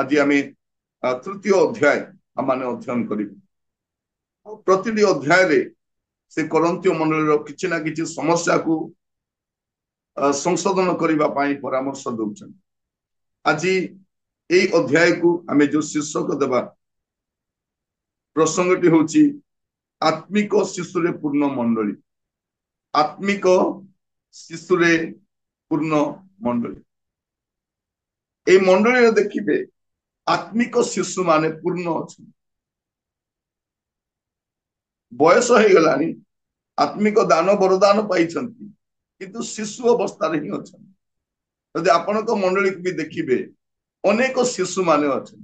आज आम तृतीय अध्याय आम अध्ययन कर प्रति अध्याय से करंतिय मंडल किसी ना किसी समस्या को संशोधन करने परामर्श दौरान आज यही अध्याय को आम जो शीर्षक देवा प्रसंगटी हूँ आत्मिक शिशुरे पूर्ण मंडली आत्मिक शिशुरे पूर्ण मंडली ए मंडली देखिए आत्मिक शिशु माने पूर्ण अच्छा बयस हो गलानी आत्मिक दान वरदान पाई किंतु शिशु अवस्था ही अच्छा यदि आपण मंडली को भी देखिए अनेक शिशु माने अच्छा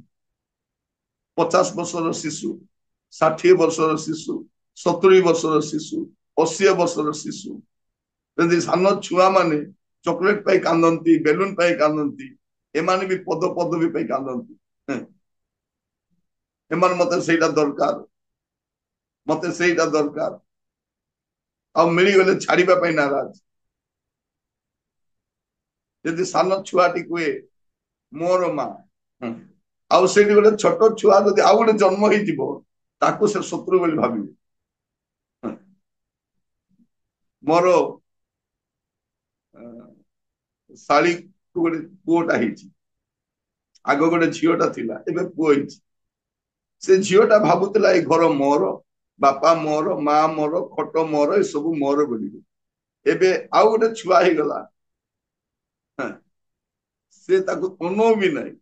50 वर्षर शिशु 60 वर्षर शिशु 70 वर्षर शिशु 80 वर्षर शिशु यदि सान छुआ माने चॉकलेट पाई कांदती बेलून पाई कांदती एमाने भी पद पदवी पाई कांदती एमान मते सेटा दरकार मते सेटा दरकार आ मिली गले छाड़ीबा पाई नाराज यदि सान छुआटी कुए मोर मां आउ से गोटे छोट छुआ जब आउ गोटे जन्म हो से शत्रु बोली भाविबे मोर शाली को गोटे पुओटा आग गोटे झीटा थिला एबे पुओ से झीटा भावुला ये घर मोर बापा मोर माँ मोर खट मोर ये सब मोर बोली एबे आउ गोटे छुआ ही गला से ताको अनु भी नहीं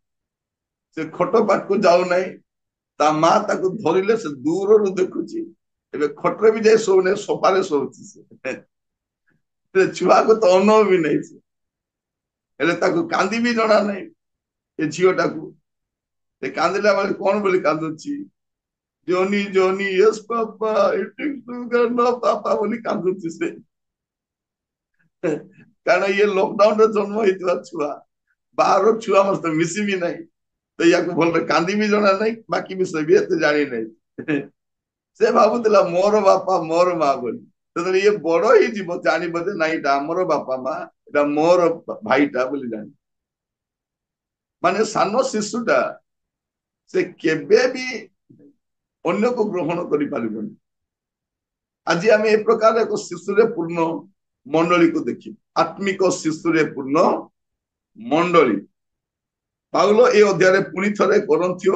से खट पाख को जाऊ नहीं ता माँ ताको धरिले से दूर रु देखुची एबे खटरे भी जाए सोने सोफारे सोची से छुआ को तो अनु भी नहीं से हेले ताको कांदी भी जणा नहीं ए झीटा को से कांदिला वाले कौन बोली कांदुची Johnny Johnny yes papa eating sugar no papa बोली कांदुची से कारण ये लॉकडाउन रे जन्म होइतवा छुआ बाहर छुआ मस्त मिसी भी नहीं तो या को भल कांदी भी जणा नहीं बाकी भी सब एते जानी नहीं से भाबुतला मोर बापा मोर माँ बोली तो ये बड़ ही जीव जानी बदे नहीं ता मोर बापा माँ एटा मोर भाईटा बोली जानी माने सानो शिशुटा से केबे भी अन्य को ग्रहण करि पारिबनी आज आम ए प्रकार एक शिशुरे पूर्ण मंडली को देखी आत्मिक शिशुरे पूर्ण मंडली पाउल ए अध्याय पुणी थे करंथिय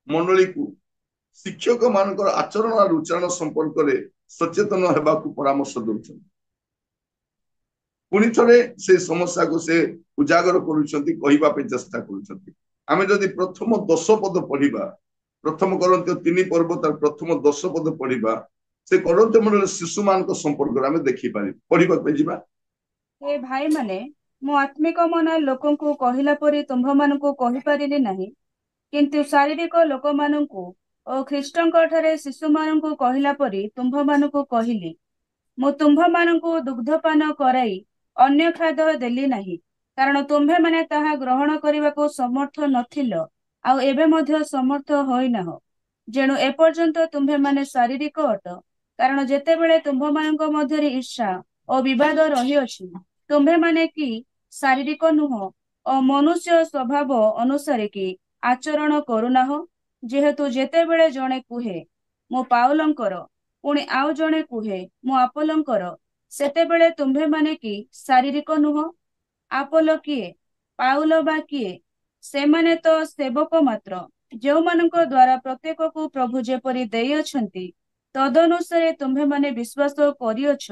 मंडली को शिक्षक मान आचरण और उच्चारण संपर्क में सचेतन होगा परामर्श दौरान पुणी थे से समस्या को से उजागर कर चेष्टा कर प्रथम 10 पद पढ़ा प्रथम करंथिय 3 पर्व तार प्रथम 10 पद पढ़ा से करंथिय मंडल शिशु मान संपर्क में देखिपारे पढ़ा हे भाई माने मु आत्मिक मना लोकन को कहिला परी तुम्भ मानकु कहि पारिले नाही किंतु शारीरिक लोक मानकु ओ ख्रीष्टंक ठारे शिशु मानकु कहिला परी तुम्भ मानकु कहिली मु तुम्भ मानकु दुग्धपान कराई अन्य खाद्य देली नाही कारण तुम्भे माने ताहा ग्रहण करबाको समर्थ नथिलो आ एबे मध्य समर्थ होई नाहो जेणु एपर्यंत तुम्भे माने शारीरिक अट कारण जेतेबेले तुम्भ मानक मध्यरे ईर्षा और विवाद रही अछि तुम्भे माने कि शारीरिक नुह और मनुष्य स्वभाव अनुसारे कि आचरण करुनाह जेहेतु जेतेबेले जणे कुहे मो पाउलंकर पुणी आउ जणे कुहे मो आपोलंकर सेतेबेले तुम्भे माने कि शारीरिक नुह आपोलो किए पाउल बा किए से माने तो सेवक मात्र जो मानक द्वारा प्रत्येक को प्रभु जेपरी देई अछंती तदनुसारे तुम्भे माने विश्वास करियछ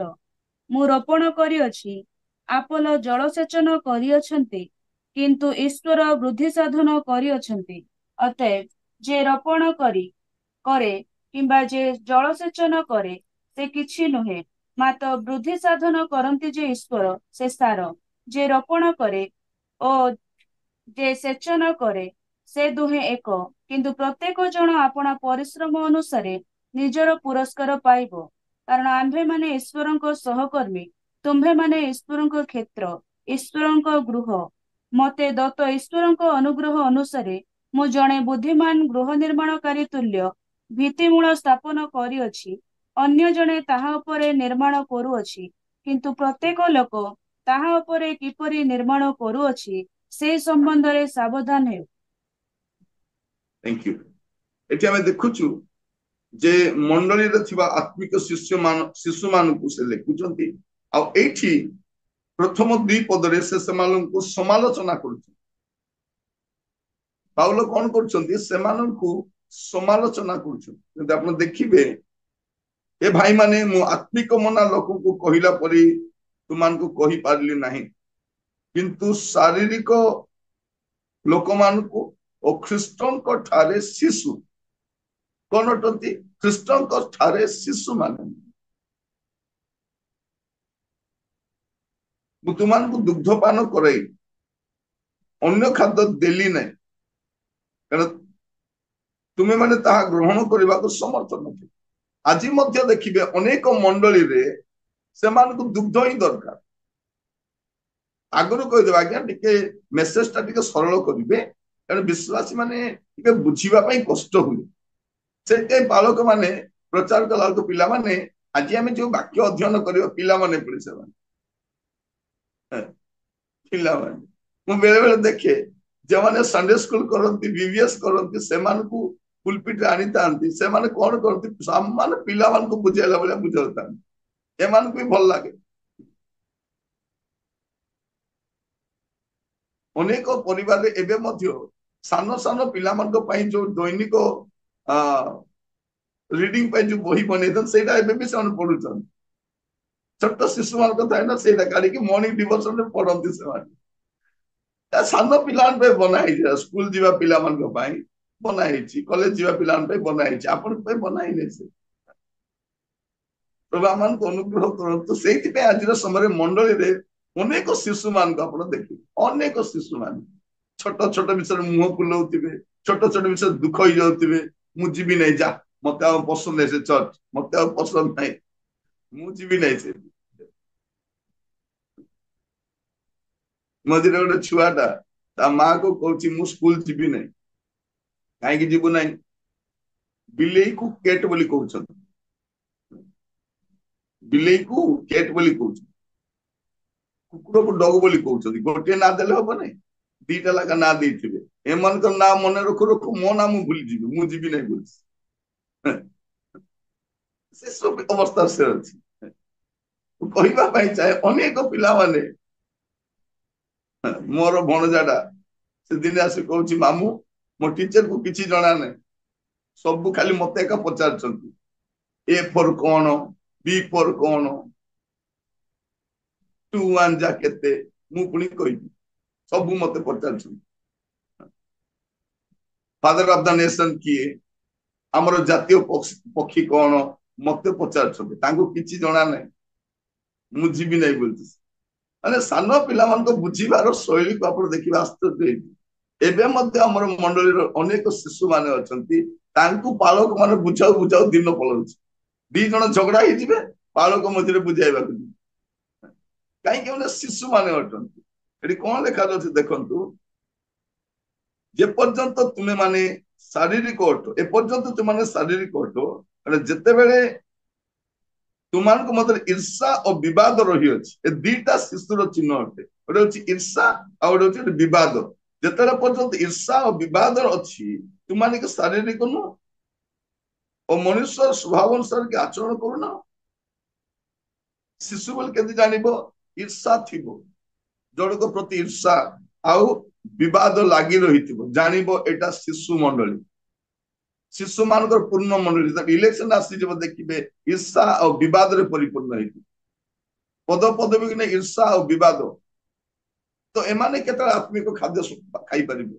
मु रोपण करियछि आपोलो जलसेचन करियछंती किंतु ईश्वर वृद्धि साधन करियछंती अतएव जे रोपण करे किंबा जे जलसेचन करे से किछि नुहे मात्र वृद्धि साधन करंती जे ईश्वर से सार जे रोपण करे ओ जे सेचन करे से दुहे एक किंतु प्रत्येक जन आपणा परिश्रम अनुसारे निजर पुरस्कार पाइबो कारण आम्भे माने ईश्वरंको सहकर्मी तुम्भे माने ईश्वरंको क्षेत्र ईश्वरंको गृह मते दत्त ईश्वरंको अनुग्रह अनुसारे मु जणे बुद्धिमान गृह निर्माणकारी तुल्य भित्तिमूल स्थापन करिअछि अन्य जणे ताहा उपरे निर्माण करूअछि किंतु प्रत्येक लोक ताहा उपरे किपरि निर्माण करूअछि से संबंध रे सावधान हेउ थैंक यू। एठी हमें देखुछु जे मंडली रे थिबा आत्मिक शिशु मानकु से लेखुचंती आ एठी प्रथम दुई पदरे से सेमानकु समालोचना करूछु। पाउलो कौन करूछंती सेमानकु समालोचना करूछु। जदि आपण देखिबे ए भाई माने मु आत्मिक मना लोकंकु कहिला परी तुमानकु कहि पारली नाही, किंतु शारीरिक ଲୋକମାନଙ୍କୁ ଓ ଖ୍ରୀଷ୍ଟଙ୍କ ଠାରେ ଶିଶୁ କଣ ଅଟନ୍ତି? ଖ୍ରୀଷ୍ଟଙ୍କ ଠାରେ ଶିଶୁ ମାନେ। ମୁଁ ତୁମାନଙ୍କୁ ଦୁଗ୍ଧପାନ କରାଇ ଅନ୍ୟ ଖାଦ୍ୟ ଦେଲି ନାହିଁ, କାରଣ ତୁମେ ମାନେ ତାହା ଗ୍ରହଣ କରିବାକୁ ସମର୍ଥ ନଥିଲ। ଆଜି ମଧ୍ୟ ଦେଖିବେ ଅନେକ ମଣ୍ଡଳୀରେ ସେମାନଙ୍କୁ ଦୁଗ୍ଧ ହିଁ ଦରକାର। ଆଗରୁ କହିଦେବେ ଆଜ୍ଞା ଟିକେ ମେସେଜ ଟା ଟିକେ ସରଳ କରିବେ, କାରଣ ବିଶ୍ୱାସୀ ମାନେ ଟିକେ ବୁଝିବା ପାଇଁ କଷ୍ଟ ହୁଏ। ସେଥିପାଇଁ ବାଳକ ମାନେ ପ୍ରଚାର କଲା ବେଳକୁ ପିଲାମାନେ ଆଜି ଆମେ ଯୋଉ ବାକ୍ୟ ଅଧ୍ୟୟନ କରିବା ପିଲାମାନେ ପଢି ସେମାନେ ପିଲାମାନେ ମୁଁ ବେଳେ ବେଳେ ଦେଖେ ଯେଉଁମାନେ ସଣ୍ଡେ ସ୍କୁଲ କରନ୍ତି ବିବିଏସ୍ କରନ୍ତି ସେମାନଙ୍କୁ ପୁଲପିଟ ଆଣିଥାନ୍ତି, ସେମାନେ କଣ କରନ୍ତି ସାମାନ୍ୟ ପିଲାମାନଙ୍କୁ ବୁଝେଇଲା ଭଳିଆ ବୁଝାଉଥାନ୍ତି। ଏମାନଙ୍କୁ ବି ଭଲ ଲାଗେ। ଅନେକ ପରିବାରରେ ଏବେ ମଧ୍ୟ ସାନ ସାନ ପିଲାମାନଙ୍କ ପାଇଁ ଯୋଉ ଦୈନିକ ରିଡିଂ ପାଇଁ ଯୋଉ ବହି ବନେଇଥାନ୍ତି ସେଇଟା ଏବେ ବି ସେମାନେ ପଢୁଛନ୍ତି। ଛୋଟ ଶିଶୁ ମାନଙ୍କ ଥାଏ ନା, ସେଇଟା କାଢିକି ମର୍ଣ୍ଣିଂ ଡିଭୋସନରେ ପଢନ୍ତି ସେମାନେ। ସାନ ପିଲାଙ୍କ ପାଇଁ ବନା ହେଇଛି, ସ୍କୁଲ ଯିବା ପିଲାମାନଙ୍କ ପାଇଁ ବନା ହେଇଛି, କଲେଜ ଯିବା ପିଲାଙ୍କ ପାଇଁ ବନା ହେଇଛି, ଆପଣଙ୍କ ପାଇଁ ବନା ହେଇନି। ସେ ପ୍ରଭୁ ଆମମାନଙ୍କୁ ଅନୁଗ୍ରହ କରନ୍ତୁ। ସେଇଥିପାଇଁ ଆଜିର ସମୟରେ ମଣ୍ଡଳୀରେ ଅନେକ ଶିଶୁ ମାନଙ୍କୁ ଆପଣ ଦେଖିବେ, ଅନେକ ଶିଶୁ ମାନେ ଛୋଟ ଛୋଟ ବିଷୟରେ ମୁହଁ ଫୁଲଉଥିବେ, ଛୋଟ ଛୋଟ ବିଷୟରେ ଦୁଃଖ ହେଇଯାଉଥିବେ। ମୁଁ ଯିବି ନାହିଁ, ଯା ମତେ ଆଉ ପସନ୍ଦ ନାହିଁ ସେ ଚର୍ଚ୍ଚ, ମତେ ଆଉ ପସନ୍ଦ ନାହିଁ, ମୁଁ ଯିବି ନାହିଁ। ସେ ମଝିରେ ଗୋଟେ ଛୁଆଟା ତା ମାଆ କୁ କହୁଛି ମୁଁ ସ୍କୁଲ ଯିବି ନାହିଁ। କାହିଁକି ଯିବୁ ନାହିଁ? ବିଲେଇକୁ କେଟ୍ ବୋଲି କହୁଛନ୍ତି, ବିଲେଇକୁ କେଟ୍ ବୋଲି କହୁଛନ୍ତି, କୁକୁରକୁ ଡଗ ବୋଲି କହୁଛନ୍ତି। ଗୋଟିଏ ନାଁ ଦେଲେ ହବ ନାହିଁ, ଦିଟା ଲେଖା ନାଁ ଦେଇଥିବେ। ଏମାନଙ୍କର ନାଁ ମନେ ରଖୁ ରଖୁ ମୋ ନାଁ ମୁଁ ଭୁଲିଯିବି, ମୁଁ ଯିବି ନାହିଁ ବୋଲି ସେ ସବୁ ଅବସ୍ଥା ସେ ଅଛି। କହିବା ପାଇଁ ଚାହେଁ ଅନେକ ପିଲାମାନେ, ମୋର ଭଣଜାଟା ସେ ଦିନେ ଆସି କହୁଛି ମାମୁଁ ମୋ ଟିଚରକୁ କିଛି ଜଣା ନାହିଁ, ସବୁ ଖାଲି ମତେ ଏକା ପଚାରୁଛନ୍ତି ଏ ଫର କଣ, ବି ଫର କଣ, ଟୁ ୱାନ୍ ଯା କେତେ, ମୁଁ ପୁଣି କହିବି, ସବୁ ମତେ ପଚାରୁଛନ୍ତି। ଫାଦର ଅଫ ଦ ନେସନ କିଏ, ଆମର ଜାତୀୟ ପକ୍ଷୀ କଣ, ମତେ ପଚାରୁଛନ୍ତି। ତାଙ୍କୁ କିଛି ଜଣା ନାହିଁ, ମୁଁ ଯିବି ନାହିଁ ବୋଲୁଛି। ମାନେ ସାନ ପିଲାମାନଙ୍କ ବୁଝିବାର ଶୈଳୀକୁ ଆପଣ ଦେଖିବା ଆଶ୍ଚର୍ଯ୍ୟ ହେଇଛି। ଏବେ ମଧ୍ୟ ଆମର ମଣ୍ଡଳୀର ଅନେକ ଶିଶୁ ମାନେ ଅଛନ୍ତି, ତାଙ୍କୁ ପାଳକ ମାନେ ବୁଝାଉ ବୁଝାଉ ଦିନ ପଳାଉଛି। ଦି ଜଣ ଝଗଡା ହେଇଯିବେ, ପାଳକ ମଝିରେ ବୁଝାଇବାକୁ ଯିବେ। କାହିଁକି ମାନେ ଶିଶୁ ମାନେ ଅଟନ୍ତି। ଏଠି କଣ ଲେଖାଯାଉଛି ଦେଖନ୍ତୁ, ଯେ ପର୍ଯ୍ୟନ୍ତ ତୁମେ ମାନେ ଶାରୀରିକ ଅଟ, ଏପର୍ଯ୍ୟନ୍ତ ତୁମେ ଶାରୀରିକ ଅଟ, ଯେତେବେଳେ ତୁମମାନଙ୍କ ମଧ୍ୟରେ ଈର୍ଷା ଓ ବିବାଦ ରହିଅଛି, ଏ ଦିଟା ଶିଶୁର ଚିହ୍ନ ଅଟେ। ଗୋଟେ ହଉଛି ଈର୍ଷା ଆଉ ଗୋଟେ ହଉଛି ବିବାଦ। ଯେତେବେଳେ ପର୍ଯ୍ୟନ୍ତ ଈର୍ଷା ଓ ବିବାଦ ଅଛି, ତୁମାନେ ଶାରୀରିକ ନୁହଁ ଓ ମନୁଷ୍ୟ ସ୍ୱଭାବ ଅନୁସାରେ କି ଆଚରଣ କରୁନ। ଶିଶୁ ବୋଲି କେମିତି ଜାଣିବ? ଈର୍ଷା ଥିବ, ଜଣକ ପ୍ରତି ଈର୍ଷା ଆଉ ବିବାଦ ଲାଗି ରହିଥିବ, ଜାଣିବ ଏଇଟା ଶିଶୁ ମଣ୍ଡଳୀ। ଶିଶୁ ମାନଙ୍କର ପୂର୍ଣ୍ଣ ମଣ୍ଡଳୀ ଇଲେକ୍ସନ ଆସିଯିବ, ଦେଖିବେ ଈର୍ଷା ଆଉ ବିବାଦରେ ପରିପୂର୍ଣ୍ଣ ହେଇଥିବ। ପଦ ପଦବୀ ନେଇ ଈର୍ଷା ଆଉ ବିବାଦ, ତ ଏମାନେ କେତେବେଳେ ଆତ୍ମିକ ଖାଦ୍ୟ ଖାଇପାରିବେ?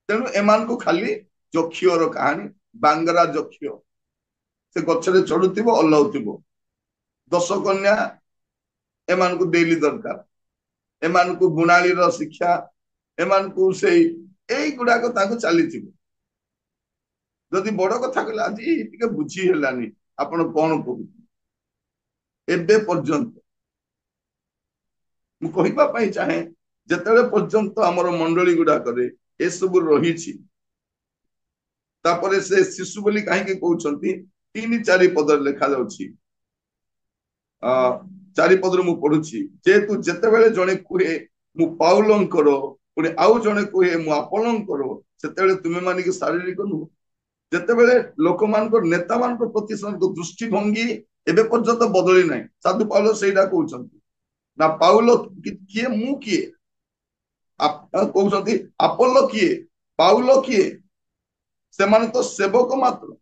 ତେଣୁ ଏମାନଙ୍କୁ ଖାଲି ଯକ୍ଷର କାହାଣୀ, ବାଙ୍ଗରା ଯକ୍ଷ, ସେ ଗଛରେ ଚଢୁଥିବ ଓହ୍ଲାଉଥିବ। ଦଶ କନ୍ୟା ଏମାନଙ୍କୁ ଡେଲି ଦରକାର, ଏମାନଙ୍କୁ ବୁଣାଳିର ଶିକ୍ଷା, ଏମାନଙ୍କୁ ସେଇ ଏଇଗୁଡାକ ତାଙ୍କୁ ଚାଲିଥିବ। ଯଦି ବଡ କଥା କହିଲେ ଆଜି ଟିକେ ବୁଝି ହେଲାନି ଆପଣ କଣ କହୁଛନ୍ତି, ଏବେ ପର୍ଯ୍ୟନ୍ତ ମୁଁ କହିବା ପାଇଁ ଚାହେଁ ଯେତେବେଳେ ପର୍ଯ୍ୟନ୍ତ ଆମର ମଣ୍ଡଳୀ ଗୁଡାକରେ ଏସବୁ ରହିଛି, ତାପରେ ସେ ଶିଶୁ ବୋଲି କାହିଁକି କହୁଛନ୍ତି? 3-4 ପଦରେ ଲେଖାଯାଉଛି, 4 ପଦରେ ମୁଁ ପଢୁଛି, ଯେହେତୁ ଯେତେବେଳେ ଜଣେ କୁହେ ମୁଁ ପାଉଲଙ୍କର पुणी आउ जड़े कहे मु आपणकर से तुम मान की शारीरिक नुह जितेबले लोक मान नेता मान प्रति दृष्टिभंगी एवं पर्यंत बदली ना साधु पाउल से कहते ना पाउल किए मु किए कहते आपोलो किए पाउल किए से माने तो सेवक मात्र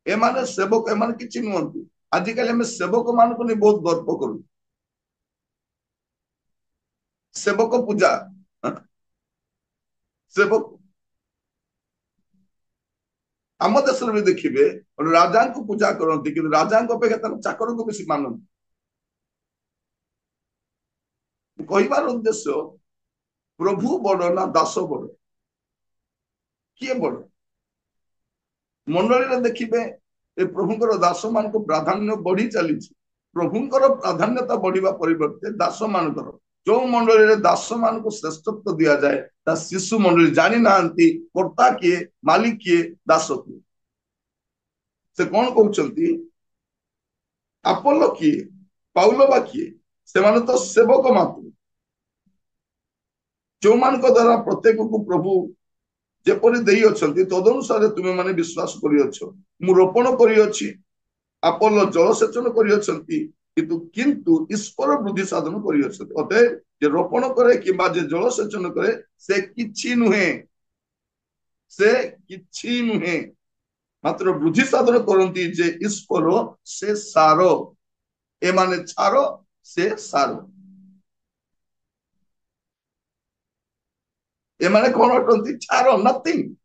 एमाने सेवक एमाने किछि नुहंती आजिकल आम सेवक मान को नहीं बहुत गर्व करू सेवक पूजा सेवक आम देश भी देखिए राजा को पूजा करती कि राजा अपेक्षा चाकर को बेसी मानती कहबार उद्देश्य प्रभु बड़ ना दास बड़ किए बड़ मंडली देखिए ए प्रभुंकर दास मान को प्राधान्य बढ़ी चली प्रभुंकर प्राधान्यता बढ़िया परिवर्ते दास मानकर जो मंडली दास मान को श्रेष्ठत्व दि जाए शिशु मंडली जानी ना कर्ता किए मालिक किए दास किए से कौन कहते आपोलो किए पाउल बा किए से माने तो सेवक मात्र जो मान को द्वारा प्रत्येक को प्रभु जेपरी देई अछंती तदनुसार तुमे माने विश्वास करि अछ मु रोपण करि अछि आपोलो जलसेचन करि अछंती किंतु ईश्वर वृद्धि साधन करि अछंती अतः जे रोपण करे किबा जे जलसेचन करे से किछि नुहे मात्र वृद्धि साधन करती जे ईश्वर से सार ए माने छार से सार ए माने कौन अटंती छार नथिंग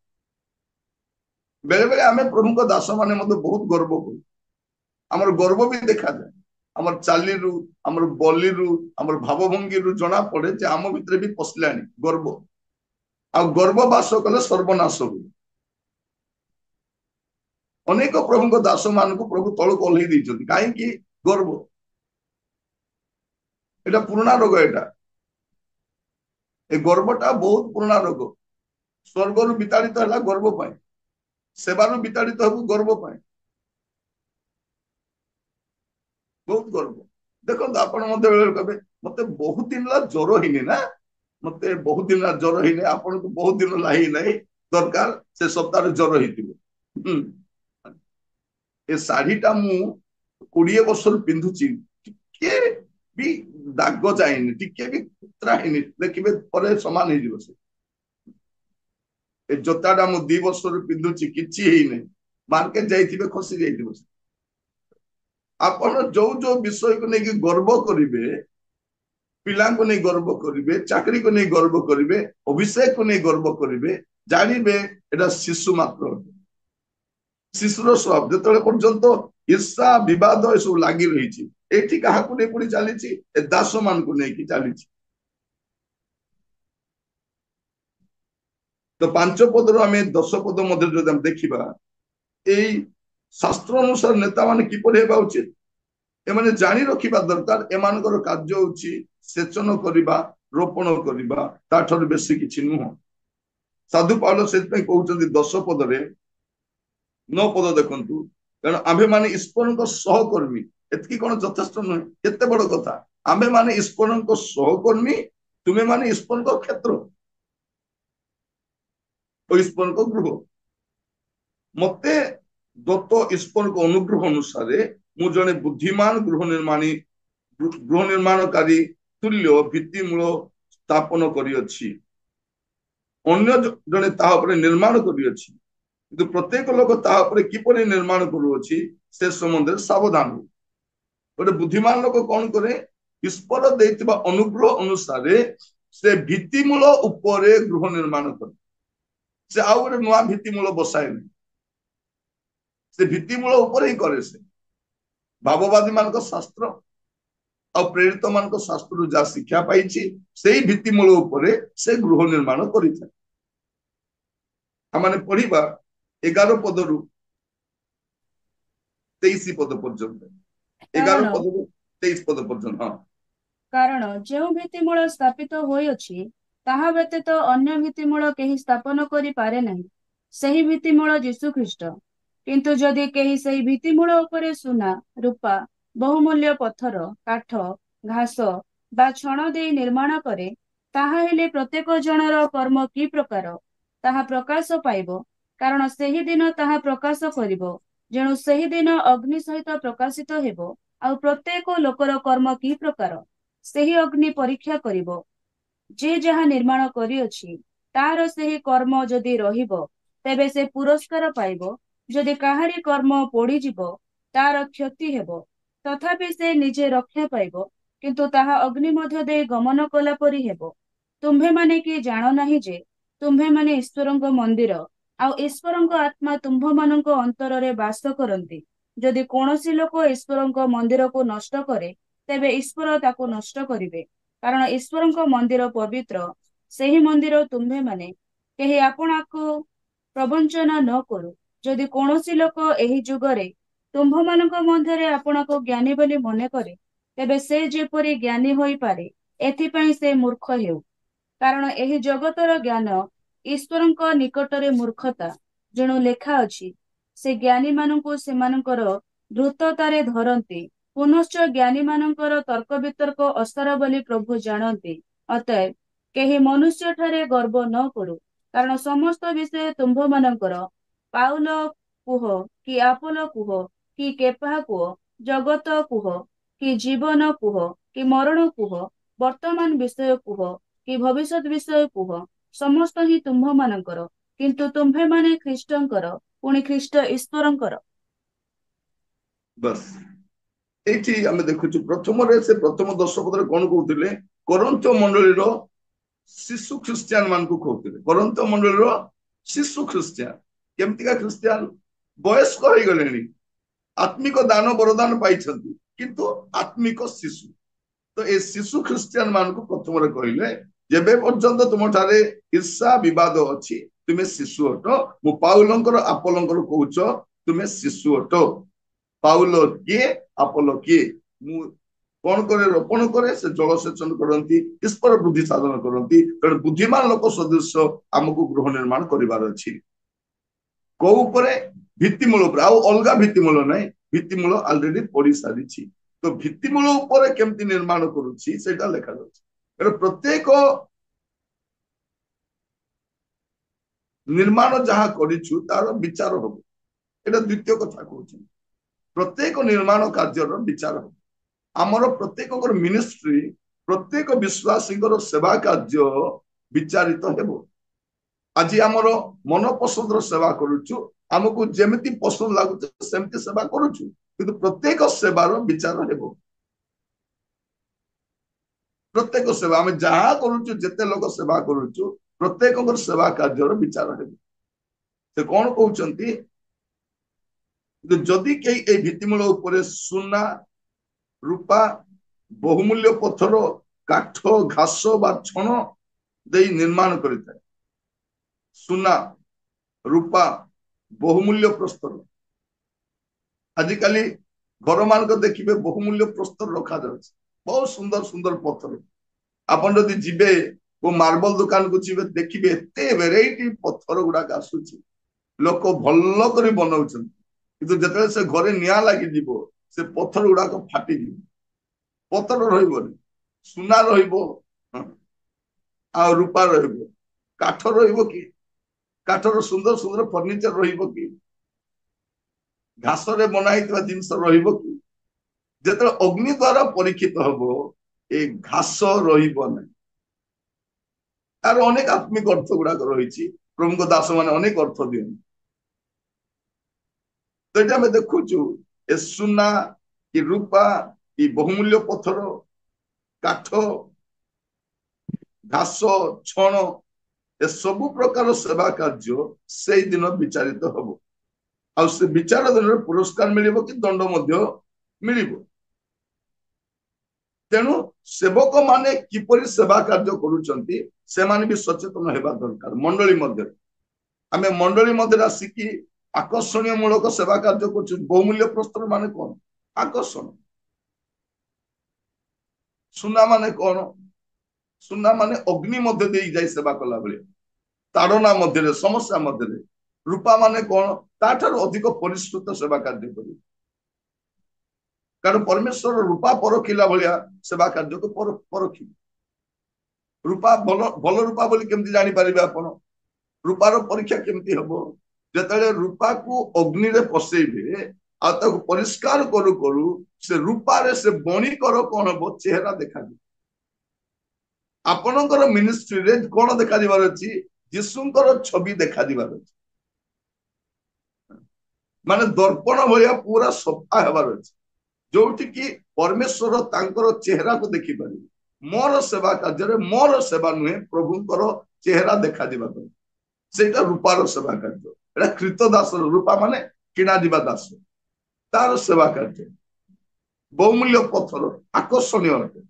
बेले बेले आम प्रभु को दास माने बहुत गर्व करू आमर गर्व भी देखा जाए आमर चालीरू आमर बलिरू आमर भावभंगी जना पड़े जे आम भितर भी पशलानी गर्व आ गर्व बास कले सर्वनाश हुए अनेक प्रभु दास मान को प्रभु तल को ओह्लई देइछथि कहीं गर्व एटा पुराना रोग एटा ए गर्वटा बहुत पुराना रोग स्वर्ग रु विताड़ित है गर्व पाए सेवारू विताड़ित हबु गर्व पाए बहुत गर्व देखो आपण कहे मत बहुत दिन ज्वर ही ना मत बहुत दिन ज्वर ही आपन को बहुत दिन लाई ना दरकार से सप्ताह ज्वर ही ए शाढ़ीटा मु 20 वर्ष पिंधुची टिके भी दाग जाएनि टिके भी कुत्रा हेनी देखिबे परे समान हे जिवो से ए जोताटा मु 2 वर्ष पिंधुची किछि हेई नै मार्केट जाइथिबे खसी जाइथिबो से आपण जो जो विषय को नहीं गर्व करिवे पिला को नहीं गर्व करिवे चाकरी को नहीं गर्व करिवे अभिषेक को नहीं गर्व करिवे जानिबे एटा शिशु मात्र शिशुर स्वभाव जो पर्यंत ईर्षा विवाद ये सब लगी रही एठी क्या पुणी चली दास मान को लेकिन चली तो 5 पदर आम 10 पद मध्य देखा यही शास्त्र अनुसार नेता मान किपर हेबा उचित एमाने जानी रखिबा दरकार एमानकर कार्य होछि सेचन करिबा रोपण करिबा ताठर बेसी किछि नुह साधु पाउल से कहउछन्ति 10 पदरे 9 पद देखंतु कारण आम्भे माने ईश्वर को सहकर्मी एतकी कोन यथेष्ट नुह केते बड़ कथा आम्भे माने ईश्वर को सहकर्मी तुमे माने ईश्वर को क्षेत्र और ईश्वर को गृह मते दत्त ईश्वर को अनुग्रह अनुसार मु जने बुद्धिमान गृह निर्माणकारी तुल्य भित्तिमूल स्थापन करियछि अन्य जने ताहा पर निर्माण करियछि किंतु प्रत्येक लोक ताहा पर किपरि निर्माण करूछि से संबंध सावधान हो गोटे बुद्धिमान लोक कौन करे ईश्वर देइतिबा अनुग्रह अनुसार से भित्तिमूल उपरे गृह निर्माण करे से आउ गोटे नुआ भित्तिमूल बसाए से भित्तिमूल ऊपर ही करे से भाववादी मान शास्त्र और प्रेरित मान शास्त्र जहाँ शिक्षा पाई से भित्तिमूल ऊपर से गृह निर्माण करें पढ़ा 11 पदरु 23 पद पर्यंत 11 पदरु 23 पद पर्यंत हाँ कारण जो भित्तिमूल स्थापित होइछि ताहा व्यतीत अन्य भित्तिमूल केही स्थापन करि पारे नहीं सही भित्तिमूल यीशु ख्रीष्ट किंतु जदि केही सही भित्तिमूल उपरे सुना रूपा बहुमूल्य पत्थर काठ घास बा छण दे निर्माण करे ତାହା ହେଲେ ପ୍ରତ୍ୟେକ ଜଣର କର୍ମ କି ପ୍ରକାର ତାହା ପ୍ରକାଶ ପାଇବ, କାରଣ ସେହି ଦିନ ତାହା ପ୍ରକାଶ କରିବ, ଯେଣୁ ସେହି ଦିନ ଅଗ୍ନି ସହିତ ପ୍ରକାଶିତ ହେବ। ଆଉ ପ୍ରତ୍ୟେକ ଲୋକର କର୍ମ କି ପ୍ରକାର ସେହି ଅଗ୍ନି ପରୀକ୍ଷା କରିବ। ଯେ ଯାହା ନିର୍ମାଣ କରିଅଛି ତାର ସେହି କର୍ମ ଯଦି ରହିବ, ତେବେ ସେ ପୁରସ୍କାର ପାଇବ। ଯଦି କାହାରି କର୍ମ ପୋଡ଼ିଯିବ, ତାର କ୍ଷତି ହେବ, ତଥାପି ସେ ନିଜେ ରକ୍ଷା ପାଇବ, କିନ୍ତୁ ତାହା ଅଗ୍ନି ମଧ୍ୟ ଦେଇ ଗମନ କଲା ପରି ହେବ। ତୁମ୍ଭେମାନେ କି ଜାଣ ନାହିଁ ଯେ ତୁମ୍ଭେମାନେ ଈଶ୍ୱରଙ୍କ ମନ୍ଦିର, ଆଉ ଈଶ୍ୱରଙ୍କ ଆତ୍ମା ତୁମ୍ଭମାନଙ୍କ ଅନ୍ତରରେ ବାସ କରନ୍ତି। ଯଦି କୌଣସି ଲୋକ ଈଶ୍ୱରଙ୍କ ମନ୍ଦିରକୁ ନଷ୍ଟ କରେ, ତେବେ ଈଶ୍ୱର ତାକୁ ନଷ୍ଟ କରିବେ, କାରଣ ଈଶ୍ୱରଙ୍କ ମନ୍ଦିର ପବିତ୍ର। ସେହି ମନ୍ଦିର ତୁମ୍ଭେମାନେ। କେହି ଆପଣଙ୍କୁ ପ୍ରବଞ୍ଚନା ନ କରୁ। ଯଦି କୌଣସି ଲୋକ ଏହି ଯୁଗରେ ତୁମ୍ଭମାନଙ୍କ ମଧ୍ୟରେ ଆପଣଙ୍କୁ ଜ୍ଞାନୀ ବୋଲି ମନେ କରେ, ତେବେ ସେ ଯେପରି ଜ୍ଞାନୀ ହୋଇପାରେ, ଏଥିପାଇଁ ସେ ମୂର୍ଖ ହେଉ। କାରଣ ଏହି ଜଗତର ଜ୍ଞାନ ଈଶ୍ୱରଙ୍କ ନିକଟରେ ମୂର୍ଖତା। ଯେଣୁ ଲେଖା ଅଛି, ସେ ଜ୍ଞାନୀମାନଙ୍କୁ ସେମାନଙ୍କର ଦ୍ରୁତତାରେ ଧରନ୍ତି। ପୁନଶ୍ଚ ଜ୍ଞାନୀମାନଙ୍କର ତର୍କ ବିତର୍କ ଅସାର ବୋଲି ପ୍ରଭୁ ଜାଣନ୍ତି। ଅତଏବ କେହି ମନୁଷ୍ୟଠାରେ ଗର୍ବ ନ କରୁ, କାରଣ ସମସ୍ତ ବିଷୟ ତୁମ୍ଭମାନଙ୍କର। ପାଉଲ କୁହ କି ଆପୋଲୋ କୁହ କି କେଫା କୁହ, ଜଗତ କୁହ କି ଜୀବନ କୁହ କି ମରଣ କୁହ, ବର୍ତ୍ତମାନ ବିଷୟ କୁହ କି ଭବିଷ୍ୟତ ବିଷୟ କୁହ, ସମସ୍ତ ହିଁ ତୁମ୍ଭମାନଙ୍କର, କିନ୍ତୁ ତୁମ୍ଭେମାନେ ଖ୍ରୀଷ୍ଟଙ୍କର, ପୁଣି ଖ୍ରୀଷ୍ଟ ଈଶ୍ୱରଙ୍କର। ବସ୍ ଏଇଠି ଆମେ ଦେଖୁଛୁ ପ୍ରଥମରେ ସେ ପ୍ରଥମ ଦଶପଦରେ କଣ କହୁଥିଲେ? କରନ୍ଥ ମଣ୍ଡଳୀର ଶିଶୁ ଖ୍ରୀଷ୍ଟିଆନ ମାନଙ୍କୁ କହୁଥିଲେ। କରନ୍ଥ ମଣ୍ଡଳୀର ଶିଶୁ ଖ୍ରୀଷ୍ଟିଆନ କେମିତିକା ଖ୍ରୀଷ୍ଟିଆନ? ବୟସ୍କ ହେଇଗଲେଣି, ଆତ୍ମିକ ଦାନ ବରଦାନ ପାଇଛନ୍ତି, କିନ୍ତୁ ଆତ୍ମିକ ଶିଶୁ। ତ ଏ ଶିଶୁ ଖ୍ରୀଷ୍ଟିଆନ ମାନଙ୍କୁ ପ୍ରଥମରେ କହିଲେ, ଯେବେ ପର୍ଯ୍ୟନ୍ତ ତୁମଠାରେ ଈର୍ଷା ବିବାଦ ଅଛି, ତୁମେ ଶିଶୁ ଅଟ। ମୁଁ ପାଉଲଙ୍କର ଆପୋଲୋଙ୍କର କହୁଛ, ତୁମେ ଶିଶୁ ଅଟ। ପାଉଲ କିଏ? ଆପୋଲୋ କିଏ? ମୁଁ କଣ କରେ? ରୋପଣ କରେ, ସେ ଜଳସେଚନ କରନ୍ତି, ଈଶ୍ୱର ବୁଦ୍ଧି ସାଧନ କରନ୍ତି। ତେଣୁ ବୁଦ୍ଧିମାନ ଲୋକ ସଦୃଶ ଆମକୁ ଗୃହ ନିର୍ମାଣ କରିବାର ଅଛି। କୋଉ ଉପରେ? ଭିତ୍ତିମୂଳ ଉପରେ। ଆଉ ଅଲଗା ଭିତ୍ତିମୂଳ ନାହିଁ, ଭିତ୍ତିମୂଳ ଅଲରେଡି ପଡି ସାରିଛି। ତ ଭିତ୍ତିମୂଳ ଉପରେ କେମିତି ନିର୍ମାଣ କରୁଛି ସେଇଟା ଲେଖାଯାଉଛି। ତେଣୁ ପ୍ରତ୍ୟେକ ନିର୍ମାଣ ଯାହା କରିଛୁ ତାର ବିଚାର ହବ। ଏଇଟା ଦ୍ୱିତୀୟ କଥା କହୁଛି। ପ୍ରତ୍ୟେକ ନିର୍ମାଣ କାର୍ଯ୍ୟର ବିଚାର ହବ। ଆମର ପ୍ରତ୍ୟେକଙ୍କର ମିନିଷ୍ଟ୍ରି, ପ୍ରତ୍ୟେକ ବିଶ୍ୱାସୀଙ୍କର ସେବା କାର୍ଯ୍ୟ ବିଚାରିତ ହେବ। ଆଜି ଆମର ମନ ପସନ୍ଦର ସେବା କରୁଛୁ, ଆମକୁ ଯେମିତି ପସନ୍ଦ ଲାଗୁଛି ସେମିତି ସେବା କରୁଛୁ, କିନ୍ତୁ ପ୍ରତ୍ୟେକ ସେବାର ବିଚାର ହେବ। ପ୍ରତ୍ୟେକ ସେବା ଆମେ ଯାହା କରୁଛୁ, ଯେତେ ଲୋକ ସେବା କରୁଛୁ, ପ୍ରତ୍ୟେକଙ୍କର ସେବା କାର୍ଯ୍ୟର ବିଚାର ହେବ। ସେ କଣ କହୁଛନ୍ତି? ଯଦି କେହି এই ଭିତ୍ତିମୂଳ ଉପରେ ସୁନା, ରୂପା, ବହୁମୂଲ୍ୟ ପଥର, କାଠ, ଘାସ ବା ଛଣ ଦେଇ ନିର୍ମାଣ କରିଥାଏ। ସୁନା, ରୂପା, ବହୁମୂଲ୍ୟ ପ୍ରସ୍ତର। ଆଜିକାଲି ଘର ମାନଙ୍କ ଦେଖିବେ ବହୁମୂଲ୍ୟ ପ୍ରସ୍ତର ରଖାଯାଉଛି, ବହୁତ ସୁନ୍ଦର ସୁନ୍ଦର ପଥର। ଆପଣ ଯଦି ଯିବେ କୋଉ ମାର୍ବଲ ଦୋକାନକୁ ଯିବେ, ଦେଖିବେ ଏତେ ଭେରାଇଟି ପଥର ଗୁଡାକ ଆସୁଛି। ଲୋକ ଭଲ କରି ବନଉଛନ୍ତି, କିନ୍ତୁ ଯେତେବେଳେ ସେ ଘରେ ନିଆଁ ଲାଗିଯିବ, ସେ ପଥର ଗୁଡାକ ଫାଟିଯିବ। ପଥର ରହିବନି, ସୁନା ରହିବ, ଆଉ ରୂପା ରହିବ। କାଠ ରହିବ କି? କାଠର ସୁନ୍ଦର ସୁନ୍ଦର ଫର୍ଣ୍ଣିଚର ରହିବ କି? ଘାସରେ ବନା ହେଇଥିବା ଜିନିଷ ରହିବ କି? ଯେତେବେଳେ ଅଗ୍ନି ଦ୍ୱାରା ପରୀକ୍ଷିତ ହବ, ଏ ଘାସ ରହିବ ନାହିଁ। ତାର ଅନେକ ଆତ୍ମିକ ଅର୍ଥ ଗୁଡାକ ରହିଛି। ପ୍ରଭୁଙ୍କ ଦାସ ମାନେ ଅନେକ ଅର୍ଥ ଦିଅନ୍ତି। ତ ଏଠି ଆମେ ଦେଖୁଛୁ, ଏ ସୁନା କି ରୂପା କି ବହୁମୂଲ୍ୟ ପଥର, କାଠ, ଘାସ, ଛଣ, ଏ ସବୁ ପ୍ରକାର ସେବା କାର୍ଯ୍ୟ ସେଇଦିନ ବିଚାରିତ ହବ। ଆଉ ସେ ବିଚାର ଦିନରେ ପୁରସ୍କାର ମିଳିବ କି ଦଣ୍ଡ ମଧ୍ୟ ମିଳିବ। ତେଣୁ ସେବକ ମାନେ କିପରି ସେବା କାର୍ଯ୍ୟ କରୁଛନ୍ତି, ସେମାନେ ବି ସଚେତନ ହେବା ଦରକାର। ମଣ୍ଡଳୀ ମଧ୍ୟରେ ଆମେ ମଣ୍ଡଳୀ ମଧ୍ୟରେ ଆସିକି ଆକର୍ଷଣୀୟ ମୂଳକ ସେବା କାର୍ଯ୍ୟ କରୁଛୁ। ବହୁମୂଲ୍ୟ ପ୍ରସ୍ତର ମାନେ କଣ? ଆକର୍ଷଣ। ସୁନା ମାନେ କଣ? ସୁନା ମାନେ ଅଗ୍ନି ମଧ୍ୟ ଦେଇ ଯାଇ ସେବା କଲା ବେଳେ, ତାଡନା ମଧ୍ୟରେ, ସମସ୍ୟା ମଧ୍ୟରେ। ରୂପା ମାନେ କଣ? ତାଠାରୁ ଅଧିକ ପରିଷ୍କୃତ ସେବା କାର୍ଯ୍ୟ କରିବ। କାରଣ ପରମେଶ୍ୱର ରୂପା ପରଖିଲା ଭଳିଆ ସେବା କାର୍ଯ୍ୟକୁ ପରଖିବ। रूपा भल भल रूपा बोली केमती जानी पारिबे आपण रूपार परीक्षा केमती हबो जेतले रूपा को अग्नि रे पसेइबे आ ताको परिष्कार करू करू से रूपारे से बणी कर कोन हबो चेहरा देखा दे आपणकर मिनिस्ट्री रे कोन देखा दिबार अछि यीशुंकर छवि देखा दिबार अछि माने दर्पण भलिया पूरा सफा हेबार अछि जोठी कि परमेश्वर तांकर चेहरा को देखि पारिबे मोर सेवा कार्य मोर सेवा नुहे प्रभुंकर चेहरा देखा दिबा सेटा रूपार सेवा कार्य एटा कृत दास रूपा माने किना दिबा दास तार सेवा कार्य बहुमूल्य पत्थर आकर्षणीय अटे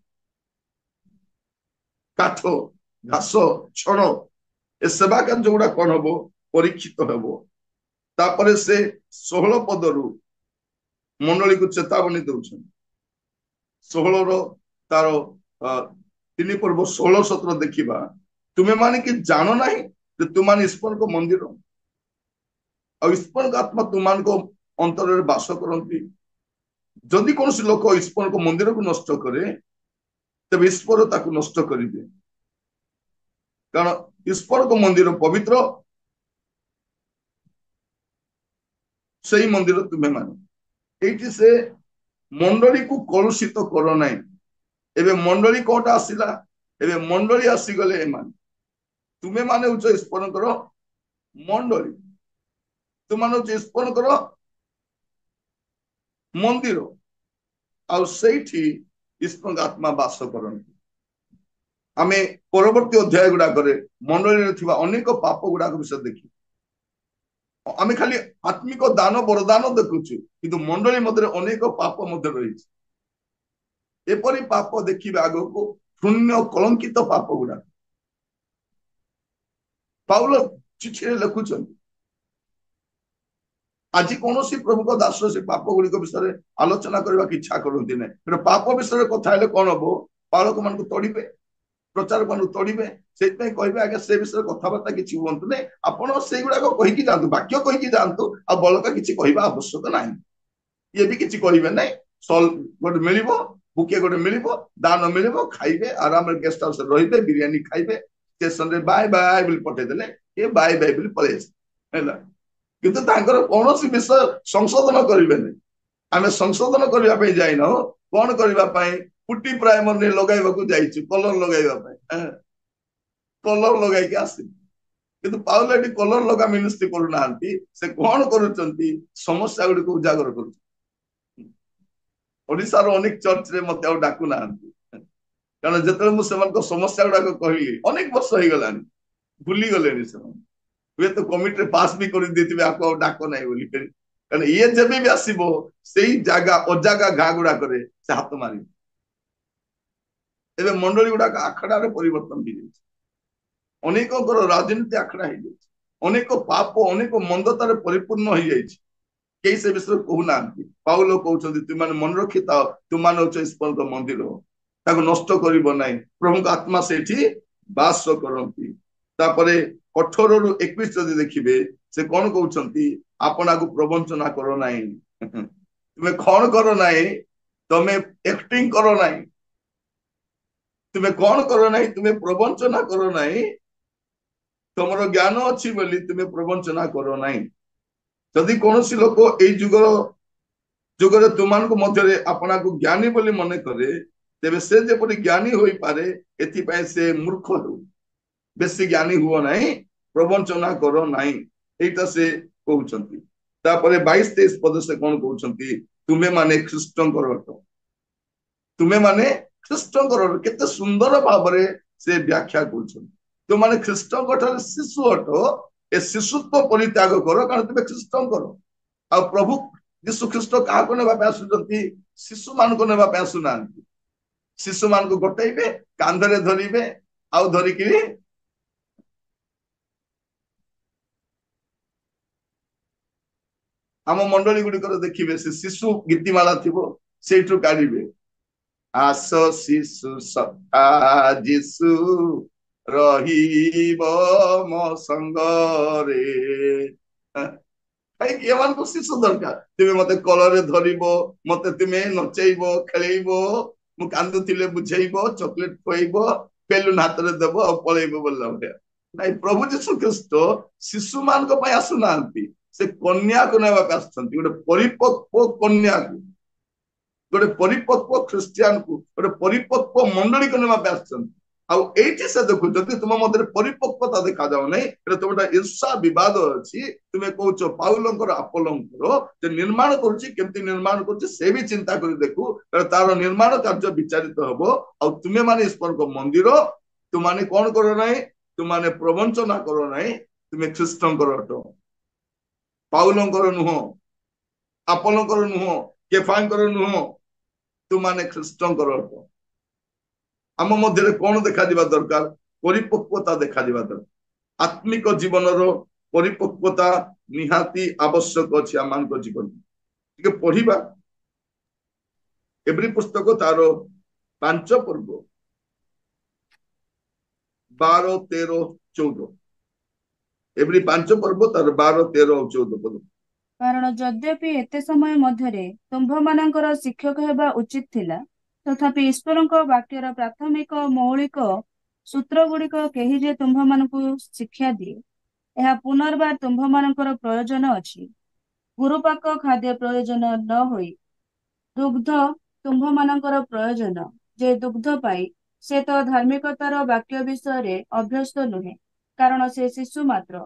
काठ घास छण ए सेवा कार्य गुड़ा कौन हम परीक्षित हम तापर से 16 पदरु मंडली को चेतावनी दौरान 16 तार 3 पर्व 16-17 देखा तुम्हें माने कि जान ना तुम ईश्वर को मंदिर और ईश्वर का आत्मा तुम अंतर बास करती जदि कौन लोक ईश्वर को मंदिर को नष्ट करे तब ईश्वर ताकू नष्ट करेंगे कारण ईश्वर को मंदिर पवित्र सही मंदिर तुम्हें मान ये से मंडली को कलुषित कर ना एबे मंडली कोटा आसिला एबे मंडली आसीगले एमान तुम्हें माने उच्च ईश्वर मंडली तुम मान ईश्वर मंदिर आउ सेठी ईश्वर आत्मा बास करती आमे परवर्ती अध्याय गुड़ाक मंडली अनेक पाप गुड़ाक विषय देखी आमे खाली आत्मिक दान वरदान देखुचु किंतु मंडली मध्य अनेक पाप मध्य रही एपरी पाप देखिए आग को शून्य कलंकित पाप गुड़ा पाउल चिठी लिखुं आज कौन प्रभु को दास से पाप गुड़िक विषय आलोचना करने की इच्छा करती ना पाप विषय कथा कौन हम पालक मान तोड़े प्रचारक मान तोड़े से कहे आगे से विषय कथबार्ता किसी हूँ ना आपड़ से गुड़ाक कहीकि जातु वाक्य कहीकि जातु आ बलका किसी कहवा आवश्यक ना ये भी किसी कहे ना सल गोटे मिल बुके गोटे मिल दान मिल खाइबे आराम गेस्ट हाउस रे बिरियानी खाइबे स्टेशन रे बाय बाय बोली पठेदेले ये बाय बाय बोली पळे हैला किंतु तांकर कोनोसी विषय संशोधन करिवे नै आमे संशोधन करिवा पे जाई न कोन करिवा पई पुटी प्राइमर ने लगाइबा को जाईछु कलर लगाइबा पे कलर लगाइ के आसी किंतु पाउलेटी कलर लगा मिनिस्ट्री करू नांती से कोन करूचंती समस्या गुडी को उजागर करू ओडिशार अनेक चर्च रे मते आ डाकू ना कारण जेतले मु सेमान को समस्या गुडा को कहली अनेक वर्ष हो गलानी भूली गलेनी से वे तो कमिटी रे पास भी कर देथिबे आको डाको नाही बोली कारण ये जेबे भी आसीबो सेही जागा अजागा घा गुडा करे से हाथ मारी एबे मंडली गुडा का आखड़ा रे परिवर्तन भी जाय अनेक राजनीति आखड़ा हो जाय अनेक पाप अनेक मंदता रे परिपूर्ण हो जाय कई से विषय कहूना पाउल कहते तुम मन रखी था तुम ईश्वर मंदिर ताको नष्ट कर प्रभु आत्मा से बास करती तापरे 18 रु 21 जदि देखिए से कौन कहते आपना को प्रवंचना करो ना तुम्हें कौन करो ना तुम्हें एक्टिंग करो ना तुम्हें कौन करो ना तुम्हें प्रवंचना करो ना तुम ज्ञान अच्छी बोली तुम्हें प्रवंचना करो ना जदि कौन लोक यही जुगर तुम मध्य अपना को ज्ञानी बोली मन करे तेरे से जपरी ज्ञानी हो पारे एथिपाई से मूर्ख हो बेसी ज्ञानी हुआ नहीं प्रवंचना करो नहीं एटा से कहउचंती तापरे 22-23 पद से कौन कहउचंती तुम्हें माने ख्रीष्टंकर अट तुम्हें माने ख्रीष्टंकर केते सुंदर भाव रे से व्याख्या करछन तुम माने ख्रीष्टंकर शिशु अट ए शिशुत्व परित्याग करो कारण तुम्हें ख्रीष्टंकर आ प्रभु यीशु ख्रीष्ट क्या नेबा आसुचंती शिशु मान को नेबा आसुना शिशु मान को गोटेबे कांधरे धरिबे आउ धरिकी आम मंडली गुड़िकर देखिए से शिशु गीतिमाला थी से काढ़े आस शिशु सखा जीशु रहिब मो संगरे को शिशु दरकार तुम्हें मत कलर धरब मत तुम्हें नचेब खेलब मु कांदुले बुझेब चॉकलेट खुआब ବେଲୁନ ହାତରେ ଦେବ ଆଉ ପଳେଇବ ବୋଲିଲା ଭଳିଆ। ନାଇଁ, ପ୍ରଭୁ ଯୀଶୁ ଖ୍ରୀଷ୍ଟ ଶିଶୁ ମାନଙ୍କ ପାଇଁ ଆସୁନାହାନ୍ତି, ସେ କନ୍ୟାକୁ ନେବାକୁ ଆସୁଛନ୍ତି, ଗୋଟେ ପରିପକ୍ୱ କନ୍ୟାକୁ, ଗୋଟେ ପରିପକ୍ୱ ଖ୍ରୀଷ୍ଟିଆନକୁ, ଗୋଟେ ପରିପକ୍ୱ ମଣ୍ଡଳୀକୁ ନେବା ପାଇଁ ଆସୁଛନ୍ତି। ଆଉ ଏଇଠି ସେ ଦେଖୁଛନ୍ତି ତୁମ ମଧ୍ୟରେ ପରିପକ୍ୱତା ଦେଖାଯାଉ ନାହିଁ, ଏଟା ତୁମର ଈର୍ଷା ବିବାଦ ଅଛି। ତୁମେ କହୁଛ ପାଉଲଙ୍କର ଆପୋଲୋଙ୍କର, ଯେ ନିର୍ମାଣ କରୁଛି, କେମିତି ନିର୍ମାଣ କରୁଛି ସେ ବି ଚିନ୍ତା କରି ଦେଖୁ, ତାର ନିର୍ମାଣ କାର୍ଯ୍ୟ ବିଚାରିତ ହବ। ଆଉ ତୁମେ ମାନେ ଈଶ୍ୱରଙ୍କ ମନ୍ଦିର, ତୁମାନେ କଣ କର ନାହିଁ, ତୁମାନେ ପ୍ରବଞ୍ଚନା କର ନାହିଁ, ତୁମେ ଖ୍ରୀଷ୍ଟଙ୍କର ଅଟ, ପାଉଲଙ୍କର ନୁହଁ, ଆପୋଲୋଙ୍କର ନୁହଁ, କେଫାଙ୍କର ନୁହଁ, ତୁମାନେ ଖ୍ରୀଷ୍ଟଙ୍କର ଅଟ। ଆମ ମଧ୍ୟରେ କଣ ଦେଖାଯିବା ଦରକାର? ପରିପକ୍ୱତା ଦେଖାଯିବା ଦରକାର। ଆତ୍ମିକ ଜୀବନର ପରିପକ୍ୱତା ନିହାତି ଆବଶ୍ୟକ ଅଛି ଆମମାନଙ୍କ ଜୀବନ। ଟିକେ ପଢିବା ଏଭ୍ରି ପୁସ୍ତକ ତାର 5 ପର୍ବ 12, 13, 14। ଏଭ୍ରି 5 ପର୍ବ ତାର 12, 13 ଆଉ 14 ପଦ। କାରଣ ଯଦ୍ୟପି ଏତେ ସମୟ ମଧ୍ୟରେ ତୁମ୍ଭମାନଙ୍କର ଶିକ୍ଷକ ହେବା ଉଚିତ ଥିଲା, ତଥାପି ଈଶ୍ୱରଙ୍କ ବାକ୍ୟର ପ୍ରାଥମିକ ମୌଳିକ ସୂତ୍ରଗୁଡିକ କେହି ଯେ ତୁମ୍ଭମାନଙ୍କୁ ଶିକ୍ଷା ଦିଏ, ଏହା ପୁନର୍ବାର ତୁମ୍ଭମାନଙ୍କର ପ୍ରୟୋଜନ ଅଛି। ଗୁରୁପାକ ଖାଦ୍ୟ ପ୍ରୟୋଜନ ନ ହୋଇ ଦୁଗ୍ଧ ତୁମ୍ଭମାନଙ୍କର ପ୍ରୟୋଜନ, ଯେ ଦୁଗ୍ଧ ପାଇ ସେ ତ ଧାର୍ମିକତାର ବାକ୍ୟ ବିଷୟରେ ଅଭ୍ୟସ୍ତ ନୁହେଁ, କାରଣ ସେ ଶିଶୁ ମାତ୍ର।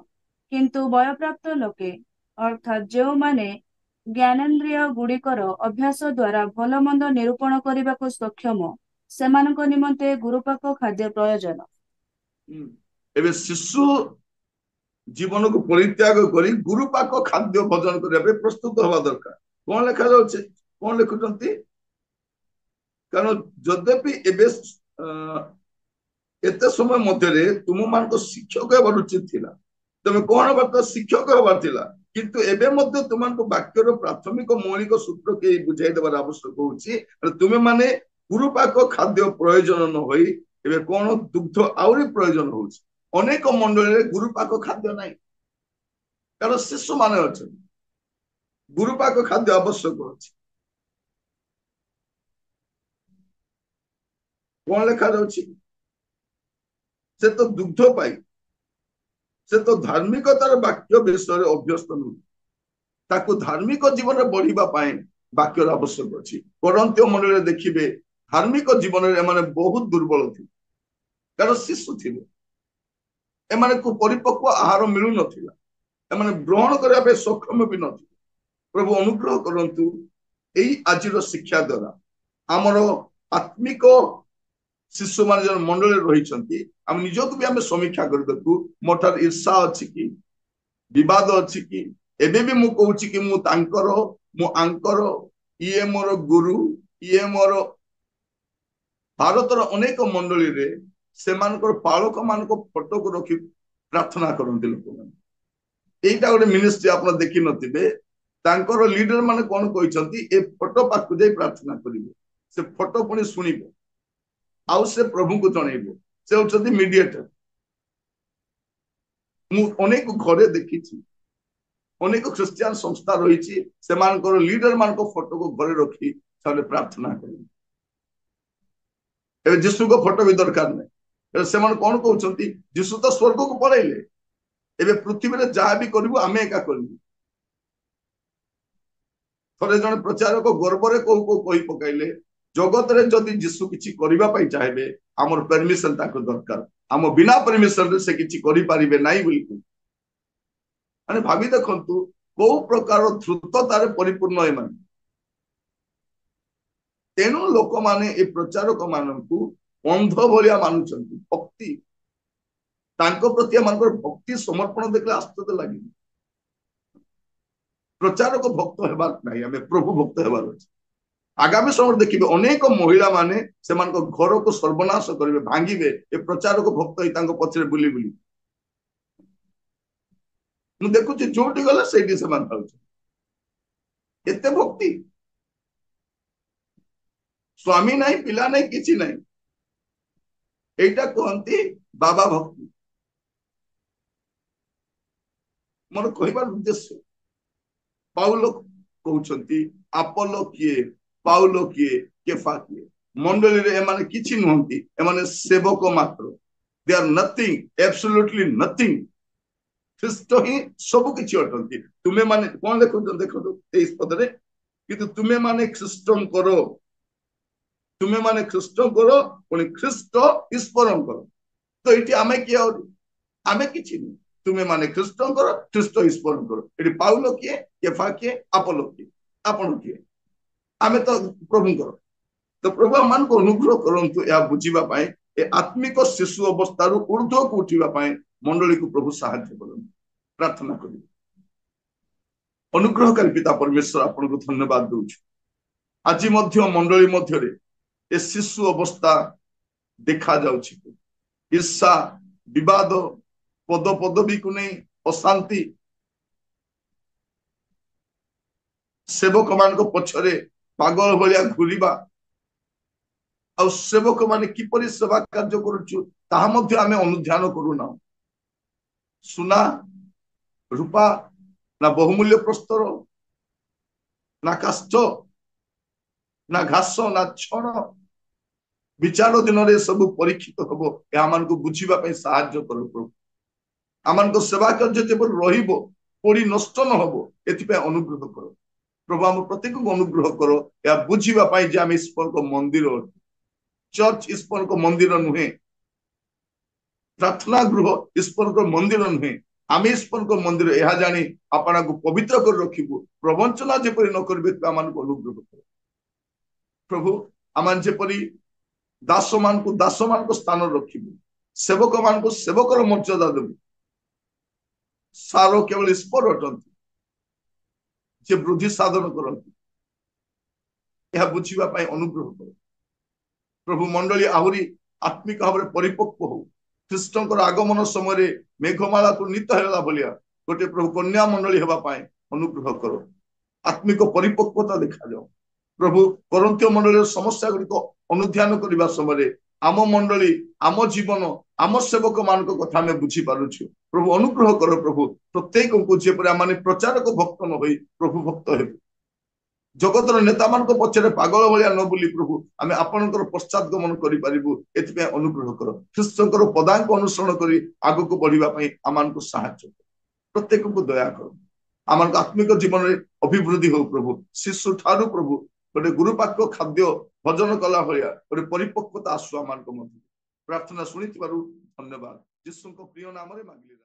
କିନ୍ତୁ ବୟପ୍ରାପ୍ତ ଲୋକେ, ଅର୍ଥାତ୍ ଯେଉଁମାନେ ଜ୍ଞାନେନ୍ଦ୍ରିୟ ଗୁଡିକର ଅଭ୍ୟାସ ଦ୍ୱାରା ଭଲ ମନ୍ଦ ନିରୂପଣ କରିବାକୁ ସକ୍ଷମ, ସେମାନଙ୍କ ନିମନ୍ତେ ଗୁରୁପାକ ଖାଦ୍ୟ ପ୍ରୟୋଜନ। ଏବେ ଶିଶୁ ଜୀବନକୁ ପରିତ୍ୟାଗ କରି ଗୁରୁପାକ ଖାଦ୍ୟ ଭୋଜନ କରିବା ପାଇଁ ପ୍ରସ୍ତୁତ ହେବା ଦରକାର। କଣ ଲେଖାଯାଉଛି, କଣ ଲେଖୁଛନ୍ତି? କାରଣ ଯଦ୍ୟପି ଏବେ ଏତେ ସମୟ ମଧ୍ୟରେ ତୁମମାନଙ୍କ ଶିକ୍ଷକ ହେବାର ଉଚିତ ଥିଲା, ତମେ କଣ ହବାର ଶିକ୍ଷକ ହେବାର ଥିଲା, କିନ୍ତୁ ଏବେ ମଧ୍ୟ ତୁମମାନଙ୍କୁ ବାକ୍ୟର ପ୍ରାଥମିକ ମୌଳିକ ସୂତ୍ର କେହି ବୁଝାଇ ଦେବାର ଆବଶ୍ୟକ ହଉଛି। ତୁମେ ମାନେ ଗୁରୁପାକ ଖାଦ୍ୟ ପ୍ରୟୋଜନ ନ ହୋଇ ଏବେ କଣ ଦୁଗ୍ଧ ଆହୁରି ପ୍ରୟୋଜନ ହଉଛି। ଅନେକ ମଣ୍ଡଳୀରେ ଗୁରୁପାକ ଖାଦ୍ୟ ନାହିଁ, କାରଣ ଶିଶୁ ମାନେ ଅଛନ୍ତି, ଗୁରୁପାକ ଖାଦ୍ୟ ଆବଶ୍ୟକ ଅଛି। କଣ ଲେଖାଯାଉଛି? ସେ ତ ଦୁଗ୍ଧ ପାଇ, ସେ ତ ଧାର୍ମିକତାର ବାକ୍ୟ ବିଷୟରେ ଅଭ୍ୟସ୍ତ ନୁହେଁ, ତାକୁ ଧାର୍ମିକ ଜୀବନରେ ବଢିବା ପାଇଁ ବାକ୍ୟର ଆବଶ୍ୟକ ଅଛି। କରନ୍ତୀୟ ମଣ୍ଡଳୀରେ ଦେଖିବେ ଧାର୍ମିକ ଜୀବନରେ ଏମାନେ ବହୁତ ଦୁର୍ବଳ ଥିଲେ, କାରଣ ଶିଶୁ ଥିଲେ, ଏମାନଙ୍କୁ ପରିପକ୍ୱ ଆହାର ମିଳୁନଥିଲା, ଏମାନେ ଗ୍ରହଣ କରିବା ପାଇଁ ସକ୍ଷମ ବି ନଥିଲେ। ପ୍ରଭୁ ଅନୁଗ୍ରହ କରନ୍ତୁ, ଏଇ ଆଜିର ଶିକ୍ଷା ଦ୍ୱାରା ଆମର ଆତ୍ମିକ ଶିଶୁମାନେ ଜଣେ ମଣ୍ଡଳୀରେ ରହିଛନ୍ତି, ଆମେ ନିଜକୁ ବି ଆମେ ସମୀକ୍ଷା କରି ଦେଖୁ, ମୋ ଠାରେ ଈର୍ଷା ଅଛି କି, ବିବାଦ ଅଛି କି? ଏବେ ବି ମୁଁ କହୁଛି କି ମୁଁ ତାଙ୍କର, ମୁଁ ଆଙ୍କର, ଇଏ ମୋର ଗୁରୁ, ଇଏ ମୋର। ଭାରତର ଅନେକ ମଣ୍ଡଳୀରେ ସେମାନଙ୍କର ପାଳକ ମାନଙ୍କ ଫଟୋକୁ ରଖି ପ୍ରାର୍ଥନା କରନ୍ତି ଲୋକମାନେ। ଏଇଟା ଗୋଟେ ମିନିଷ୍ଟ୍ରି ଆପଣ ଦେଖିନଥିବେ। ତାଙ୍କର ଲିଡର ମାନେ କଣ କହିଛନ୍ତି, ଏ ଫଟୋ ପାଖକୁ ଯାଇ ପ୍ରାର୍ଥନା କରିବେ, ସେ ଫଟୋ ପୁଣି ଶୁଣିବ, ଆଉ ସେ ପ୍ରଭୁଙ୍କୁ ଜଣେଇବ। ସେ ହଉଛନ୍ତି ମିଡିଏଟର। ମୁଁ ଅନେକ ଘରେ ଦେଖିଛି, ଅନେକ ଖ୍ରୀଷ୍ଟିଆନ ସଂସ୍ଥା ରହିଛି, ସେମାନଙ୍କର ଲିଡର ମାନଙ୍କ ଫଟୋକୁ ଘରେ ରଖି ସେମାନେ ପ୍ରାର୍ଥନା କରିବେ। ଏବେ ଯୀଶୁଙ୍କ ଫଟୋ ବି ଦରକାର ନାହିଁ। ସେମାନେ କଣ କହୁଛନ୍ତି, ଯୀଶୁ ତ ସ୍ୱର୍ଗକୁ ପଳେଇଲେ, ଏବେ ପୃଥିବୀରେ ଯାହା ବି କରିବୁ ଆମେ ଏକା କରିବୁ। ଥରେ ଜଣେ ପ୍ରଚାରକ ଗର୍ବରେ କହି ପକାଇଲେ, ଜଗତରେ ଯଦି ଯୀଶୁ କିଛି କରିବା ପାଇଁ ଚାହିଁବେ ଆମର ପରମିଶନ ତାକୁ ଦରକାର, ଆମ ବିନା ପରମିଶନରେ ସେ କିଛି କରିପାରିବେ ନାହିଁ ବୋଲି। ମାନେ ଭାବି ଦେଖନ୍ତୁ କୋଉ ପ୍ରକାର ଧ୍ରୁତତାରେ ପରିପୂର୍ଣ୍ଣ ଏମାନେ। ତେଣୁ ଲୋକମାନେ ଏ ପ୍ରଚାରକ ମାନଙ୍କୁ ଅନ୍ଧ ଭଳିଆ ମାନୁଛନ୍ତି। ଭକ୍ତି, ତାଙ୍କ ପ୍ରତି ଏମାନଙ୍କର ଭକ୍ତି ସମର୍ପଣ ଦେଖିଲେ ଆଶ୍ଚର୍ଯ୍ୟ ଲାଗିବ। ପ୍ରଚାରକ ଭକ୍ତ ହେବାର ନାହିଁ, ଆମେ ପ୍ରଭୁ ଭକ୍ତ ହେବାର ଅଛି। ଆଗାମୀ ସମୟରେ ଦେଖିବେ ଅନେକ ମହିଳା ମାନେ ସେମାନଙ୍କ ଘରକୁ ସର୍ବନାଶ କରିବେ, ଭାଙ୍ଗିବେ, ଏ ପ୍ରଚାରକ ଭକ୍ତ ହେଇ ତାଙ୍କ ପଛରେ ବୁଲି ବୁଲି। ମୁଁ ଦେଖୁଛି ଯୋଉଠି ଗଲେ ସେଇଠି ସେମାନେ ପାଉଛନ୍ତି। ଏତେ ଭକ୍ତି, ସ୍ୱାମୀ ନାହିଁ, ପିଲା ନାହିଁ, କିଛି ନାହିଁ। এইটা କୁହନ୍ତି ବାବା ଭକ୍ତି। ମୋର କହିବାର ଉଦ୍ଦେଶ୍ୟ, ପାଉଲ କହୁଛନ୍ତି ଆପୋଲୋ କିଏ, ପାଉଲ କିଏ, କେଫା କିଏ? मंडली रे एमाने किछि नुहंती एमाने सेवक मात्र they are nothing absolutely nothing ख्रीष्ट ही सब किछि अटंती तुमे माने कोन देखो देखो 23 पद रे किंतु तुमे माने ख्रीष्टन करो तुमे माने ख्रीष्ट करो पुणी ख्रीष्ट ईश्वरन करो तो इटी आमे किया आमे किछि नहीं तुमे माने ख्रीष्ट करो ख्रीष्ट ईश्वरन करो इटी पाउलो किए केफा किए अपोलो किए आपण किए आमे तो प्रभु करो तो प्रभु मान को अनुग्रह करंतु या बुझीबा पाए ए आत्मिक शिशु अवस्था रु ऊर्ध्व को उठीबा पाए मंडली को प्रभु सहायता करंतु प्रार्थना करी अनुग्रहकारी पिता परमेश्वर आपन को धन्यवाद दूछु आज मध्य मंडली मध्य रे ए शिशु अवस्था देखा जाउछि ईर्षा विवाद पद पदवी को नहीं अशांति सेवक मान को पछरे पागल भलिया घुरीबा आ सेवक माने किपरि सेवा कार्य करूछु ताहा मध्य आमे अनुध्यान करूना सुना रूपा ना बहुमूल्य प्रस्तर ना काष्ठ ना घास ना छण विचार दिन रे सब परीक्षित हबो ए आमान को बुझीबा पई सहायता करो प्रभु आमान को सेवा कार्य जेपर रहिबो पड़ी नष्ट न हबो एथि पे अनुग्रह करो प्रभु हम प्रत्येक को अनुग्रह करो या बुझीबा पई जे आमे ईश्वर को मंदिर चर्च ईश्वर को मंदिर नुहे प्रार्थना गृह ईश्वर को मंदिर नुहे आम ईश्वर को मंदिर यह जानी आपना को पवित्र कर रखिबु प्रवंचना जेपरि न करबे आमान को अनुग्रह करो प्रभु आमान जेपरि दास मान को स्थान रखिबु सेवक मान को सेवकर मर्यादा देबु सारो केवल ईश्वर अटंती जे वृद्धि साधन करती यह बुझीबा पई अनुग्रह करो प्रभु मंडली आहुरी आत्मिक भाव परिपक्व हो ख्रीष्टर आगमन समय मेघमाला को नीत है भलिया गोटे प्रभु कन्या मंडली हेबा पाए अनुग्रह करो आत्मिक परिपक्वता देखा जाओ प्रभु करंत्य मंडली समस्या गुड़िक अनुध्यान करने समय आम मंडली आम जीवन आम सेवक मान कथा आम बुझी पारुछु प्रभु अनुग्रह करो प्रभु प्रत्येक को जेपरि आम प्रचारक भक्त न होई प्रभु भक्त हेबु जगतर नेता मान पछरे पागल भाया न बोली प्रभु आम आपणकर पश्चात गमन करूँ एथि अनुग्रह कर ख्रीष्टर पदांक अनुसरण कर आग को बढ़ापी आम को साहाय्य प्रत्येक को दया कर आम आत्मिक जीवन में अभिवृद्धि हो प्रभु शिशु ठारू प्रभु गोटे गुरुपाक खाद्य भजन कला भाया गोटे परिपक्वता आसु आम मध्य प्रार्थना शुणी धन्यवाद यीशु प्रिय नाम मांगली।